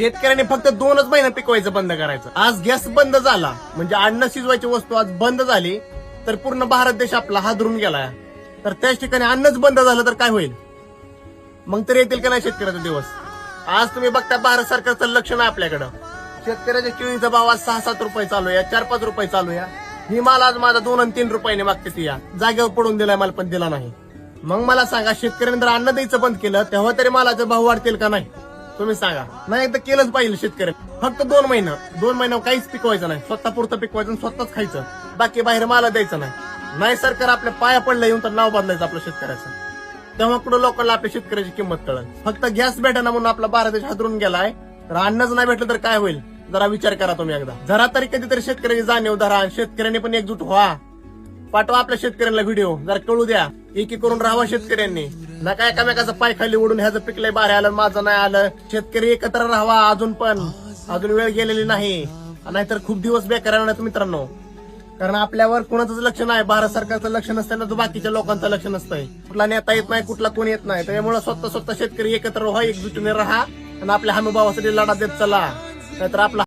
शेतकऱ्यांनी फक्त 2च महिने पिकवायचं बंद करायचं. आज गॅस बंद झाला म्हणजे अन्न शिजवायची वस्तू आज बंद झाली तर पूर्ण भारत देश आपला हादरून गेलाय. तर त्याच ठिकाणी अन्नच बंद झालं तर काय होईल? मग तर येतील का नाही शेतकऱ्याचा दिवस? आज तुम्ही बघता भारत सरकारचं लक्ष नाही आपल्याकडं. शेतकऱ्याच्या केळीचा भाव आज 6-7 रुपये चालू आहे, 4-5 रुपये चालू आहे. ही माल आज माझा 2 आणि 3 रुपयाने मागते ती या जागेवर पडून दिलाय माल पण दिला नाही. मग मला सांगा शेतकऱ्यांनी जर अन्न द्यायचं बंद केलं तेव्हा तरी मालाचे भाव वाढतील का नाही? तुम्ही सांगा. नाही एकदा केलंच पाहिजे शेतकऱ्यांनी. फक्त 2 महिने काहीच पिकवायचं नाही, स्वतः पुरतं पिकवायचं आणि स्वतःच खायचं, बाकी बाहेर माला द्यायचं नाही. नाही सरकार आपल्या पाया पडलं येऊन तर नाव बदलायचं आपलं शेतकऱ्याचं. तेव्हा पुढे लोकांना आपल्या शेतकऱ्याची किंमत कळेल. फक्त गॅस भेटेना म्हणून आपला भारत देश हादरून गेलाय, तर अन्नच नाही भेटलं तर काय होईल? जरा विचार करा तुम्ही एकदा. जरा तरी कधीतरी शेतकऱ्याची जाणीव धरा, शेतकऱ्यांनी पण एकजूट व्हा. पाठवा आपल्या शेतकऱ्यांना व्हिडिओ, जरा कळू द्या. एकी करून राहावा शेतकऱ्यांनी. नका एकामेकाचा पाय खाली ओढून ह्याचं पिकलंय बाहेर आलं माझं नाही आलं. शेतकरी एकत्र राहावा. अजून वेळ गेलेली नाही, नाहीतर खूप दिवस बेकार राहणार मित्रांनो. कारण आपल्यावर कोणाचंच लक्ष नाही, भारत सरकारचं लक्ष नसताना तर बाकीच्या लोकांचं लक्ष नसतंय. कुठला नेता येत नाही, कुठला कोण येत नाही. त्यामुळे स्वतः शेतकरी एकत्र व्हा, एकजुटीने राहा आणि आपल्या हमीभावासाठी लढा देत चला. नाहीतर आपला